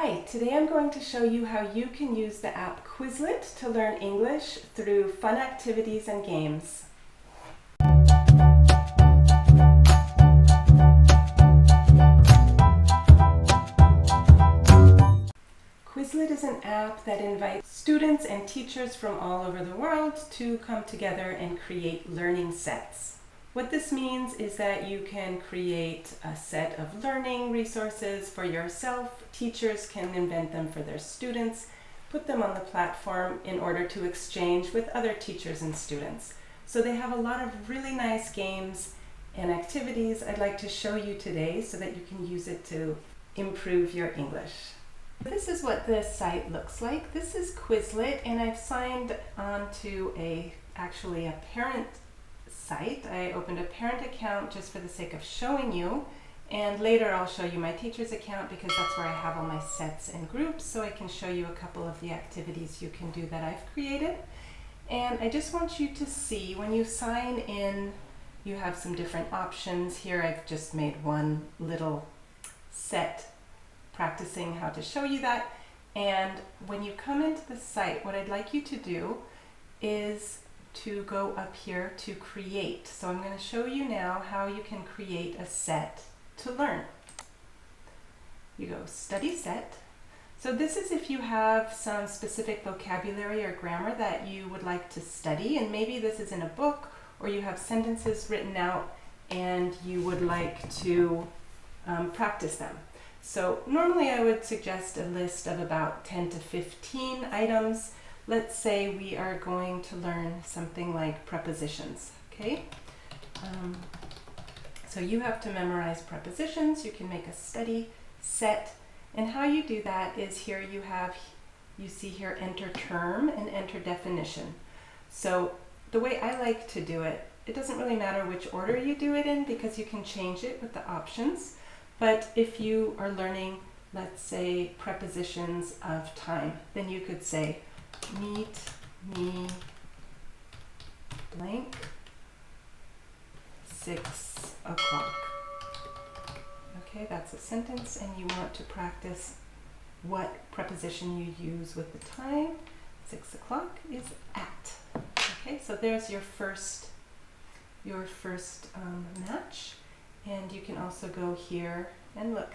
Hi, today I'm going to show you how you can use the app Quizlet to learn English through fun activities and games. Quizlet is an app that invites students and teachers from all over the world to come together and create learning sets. What this means is that you can create a set of learning resources for yourself. Teachers can invent them for their students, put them on the platform in order to exchange with other teachers and students. So they have a lot of really nice games and activities I'd like to show you today so that you can use it to improve your English. This is what the site looks like. This is Quizlet, and I've signed on to actually a parent site. I opened a parent account just for the sake of showing you, and later I'll show you my teacher's account because that's where I have all my sets and groups, so I can show you a couple of the activities you can do that I've created. And I just want you to see when you sign in, you have some different options. Here I've just made one little set practicing how to show you that. And when you come into the site, what I'd like you to do is to go up here to create. So I'm going to show you now how you can create a set to learn. You go study set. So this is if you have some specific vocabulary or grammar that you would like to study, and maybe this is in a book or you have sentences written out and you would like to practice them. So normally I would suggest a list of about 10 to 15 items. Let's say we are going to learn something like prepositions, okay? So you have to memorize prepositions. You can make a study set, and how you do that is here you see here enter term and enter definition. So the way I like to do it, it doesn't really matter which order you do it in because you can change it with the options. But if you are learning, let's say, prepositions of time, then you could say, meet me blank 6 o'clock. Okay, that's a sentence, and you want to practice what preposition you use with the time. 6 o'clock is at. Okay, so there's your first match. And you can also go here and look.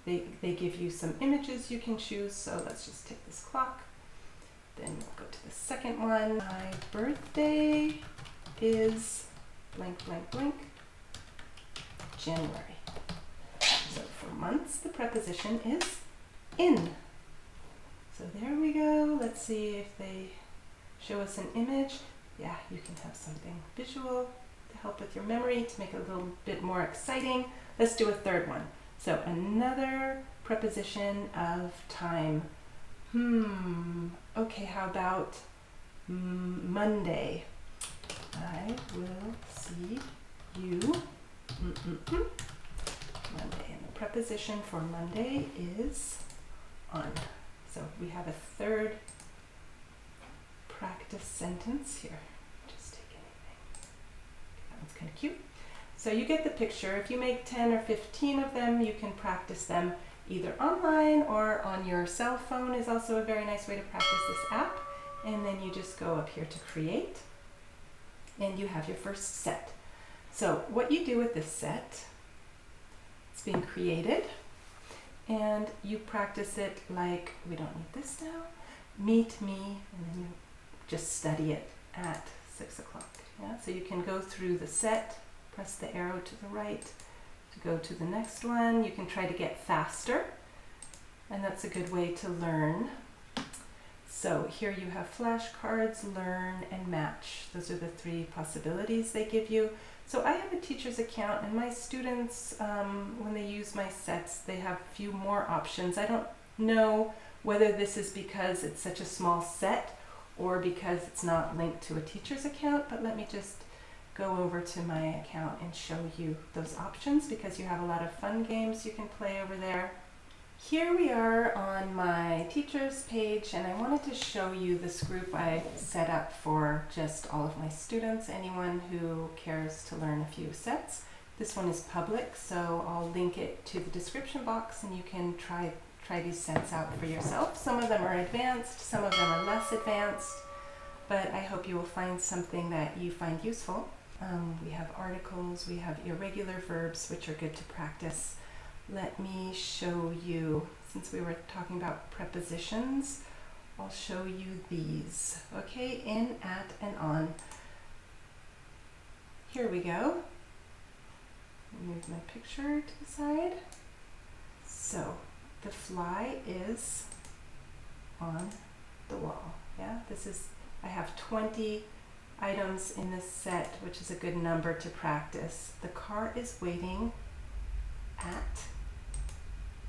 They give you some images you can choose. So let's just take this clock. Then we'll go to the second one. My birthday is blank, blank, blank, January. So for months, the preposition is in. So there we go. Let's see if they show us an image. Yeah, you can have something visual to help with your memory, to make it a little bit more exciting. Let's do a third one. So another preposition of time. Okay, how about Monday? I will see you Monday. And the preposition for Monday is on. So we have a third practice sentence here. Just take anything. That one's kind of cute. So you get the picture. If you make 10 or 15 of them, you can practice them either online or on your cell phone is also a very nice way to practice this app. And then you just go up here to create, and you have your first set. So what you do with this set, it's being created, and you practice it like, we don't need this now, meet me, and then you just study it at 6 o'clock. Yeah? So you can go through the set, press the arrow to the right to go to the next one. You can try to get faster, and that's a good way to learn. So here you have flashcards, learn, and match. Those are the 3 possibilities they give you. So I have a teacher's account, and my students, when they use my sets, they have a few more options. I don't know whether this is because it's such a small set or because it's not linked to a teacher's account, but let me just go over to my account and show you those options because you have a lot of fun games you can play over there. Here we are on my teacher's page, and I wanted to show you this group I set up for just all of my students, anyone who cares to learn a few sets. This one is public, so I'll link it to the description box, and you can try try these sets out for yourself. Some of them are advanced, some of them are less advanced, but I hope you will find something that you find useful. We have articles, we have irregular verbs, which are good to practice. Let me show you, since we were talking about prepositions, I'll show you these. Okay, in, at, and on. Here we go. Move my picture to the side. So, the fly is on the wall. Yeah, I have 20 items in this set, which is a good number to practice. The car is waiting at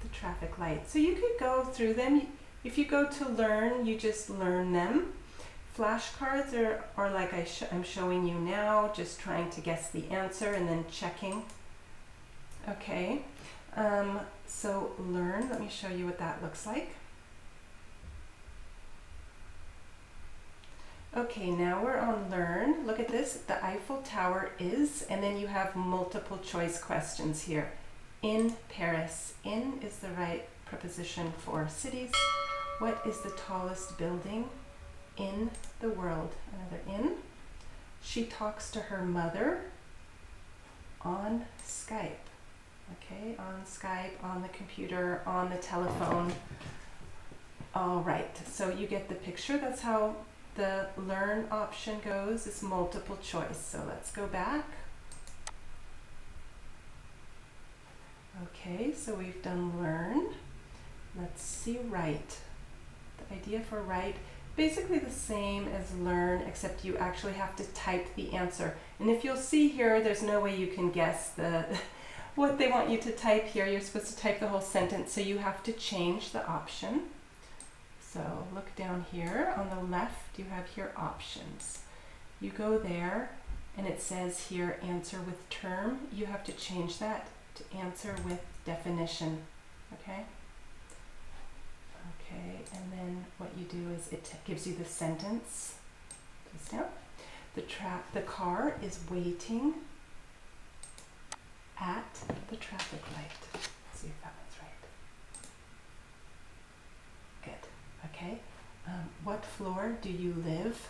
the traffic light. So you could go through them. If you go to learn, you just learn them. Flashcards are like I'm showing you now, just trying to guess the answer and then checking. Okay, so learn, let me show you what that looks like. Okay, now we're on learn. Look at this, the Eiffel Tower is, and then you have multiple choice questions here. In Paris, in is the right preposition for cities. What is the tallest building in the world? Another in. She talks to her mother on Skype. Okay, on Skype, on the computer, on the telephone. All right, so you get the picture. That's how the learn option goes. It's multiple choice. So let's go back. Okay, so we've done learn. Let's see write. The idea for write, basically the same as learn, except you actually have to type the answer. And if you'll see here, there's no way you can guess what they want you to type here. You're supposed to type the whole sentence, so you have to change the option. So look down here on the left, you have here options. You go there and it says here answer with term. You have to change that to answer with definition. Okay? Okay, and then what you do is it gives you the sentence. Please down. The car is waiting at the traffic light. Let's see if that one's right. Good. Okay. What floor do you live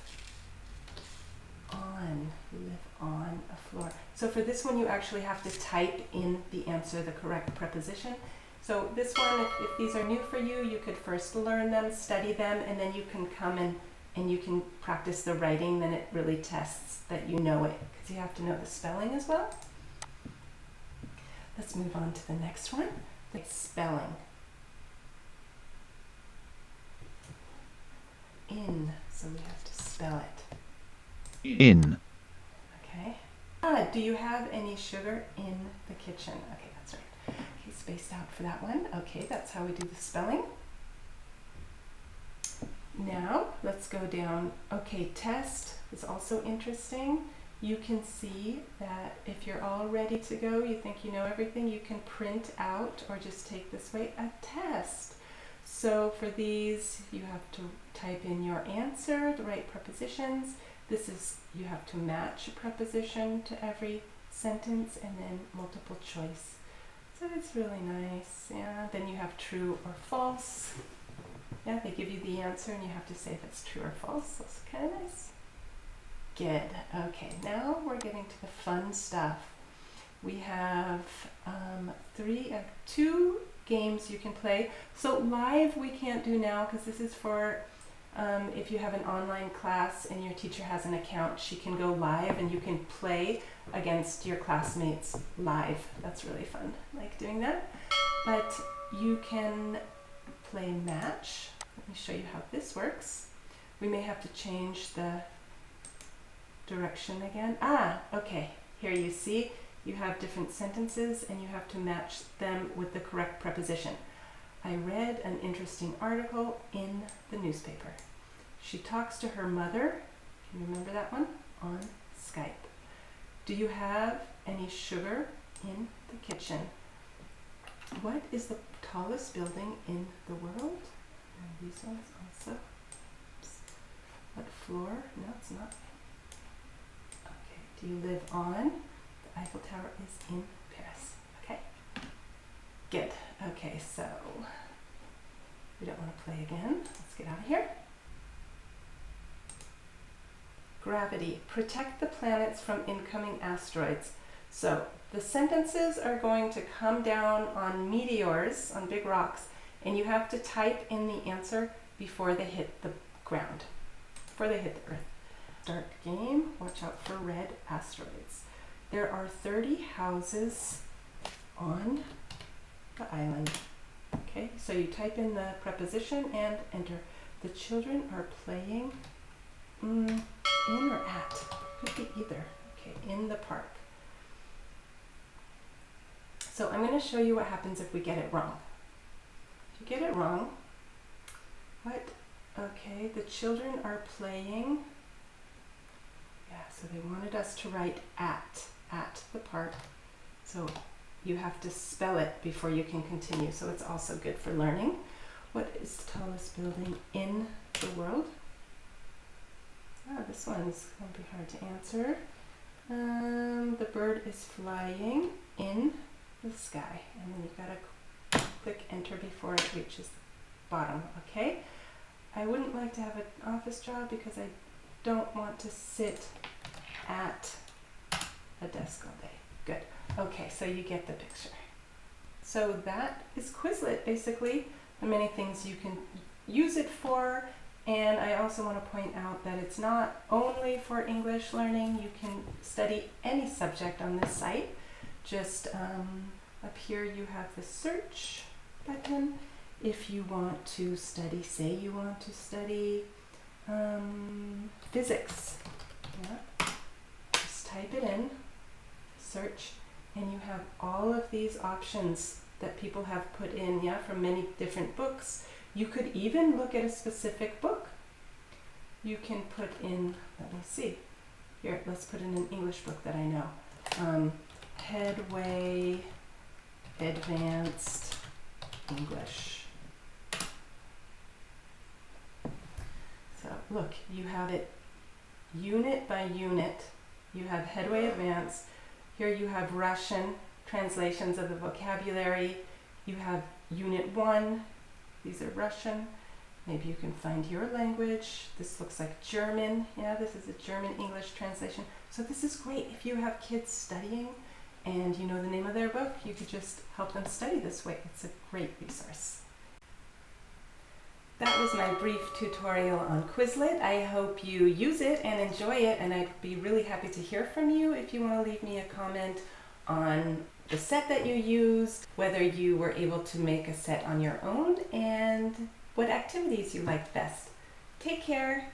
on? You live on a floor. So for this one, you actually have to type in the answer, the correct preposition. So this one, if these are new for you, you could first learn them, study them, and then you can come and you can practice the writing. Then it really tests that you know it, because you have to know the spelling as well. Let's move on to the next one, the spelling. In, so we have to spell it. In. Okay. Do you have any sugar in the kitchen? Okay, that's right. Okay, spaced out for that one. Okay, that's how we do the spelling. Now, let's go down. Okay, test is also interesting. You can see that if you're all ready to go, you think you know everything, you can print out or just take this way a test. So for these, you have to type in your answer, the right prepositions. This is, you have to match a preposition to every sentence, and then multiple choice. So it's really nice. Yeah. Then you have true or false. Yeah, they give you the answer and you have to say if it's true or false. That's kind of nice. Good. Okay, now we're getting to the fun stuff. We have two games you can play. So live we can't do now because this is for if you have an online class and your teacher has an account, she can go live and you can play against your classmates live. That's really fun. I like doing that. But you can play match. Let me show you how this works. We may have to change the direction again. Okay. Here you see you have different sentences and you have to match them with the correct preposition. I read an interesting article in the newspaper. She talks to her mother, can you remember that one? On Skype. Do you have any sugar in the kitchen? What is the tallest building in the world? And these ones also. Oops. What floor? No, it's not. Okay. Do you live on? The Eiffel Tower is in Paris. Okay. Good. Okay, so We don't want to play again. Let's get out of here. Gravity. Protect the planets from incoming asteroids. So the sentences are going to come down on meteors, on big rocks, and you have to type in the answer before they hit the ground, before they hit the Earth. Start game. Watch out for red asteroids. There are 30 houses on the island. Okay, so you type in the preposition and enter. The children are playing in or at. Could be either. Okay, in the park. So I'm going to show you what happens if we get it wrong. If you get it wrong, what? Okay, the children are playing. Yeah, so they wanted us to write at the park. So you have to spell it before you can continue. So it's also good for learning. What is the tallest building in the world? This one's going to be hard to answer. The bird is flying in the sky. And then you've got to click enter before it reaches the bottom. Okay? I wouldn't like to have an office job because I don't want to sit at a desk all day. Good. Okay, so you get the picture. So that is Quizlet, basically. The many things you can use it for. And I also want to point out that it's not only for English learning. You can study any subject on this site. Just up here you have the search button. If you want to study, say you want to study physics. Yeah. Just type it in, search, and you have all of these options that people have put in, yeah, from many different books. You could even look at a specific book. You can put in, let me see, here, let's put in an English book that I know. Headway Advanced English. So look, you have it unit by unit. You have Headway Advanced. Here you have Russian translations of the vocabulary. You have Unit 1. These are Russian. Maybe you can find your language. This looks like German. Yeah, this is a German-English translation. So this is great if you have kids studying and you know the name of their book. You could just help them study this way. It's a great resource. That was my brief tutorial on Quizlet. I hope you use it and enjoy it, and I'd be really happy to hear from you if you want to leave me a comment on the set that you used, whether you were able to make a set on your own, and what activities you liked best. Take care.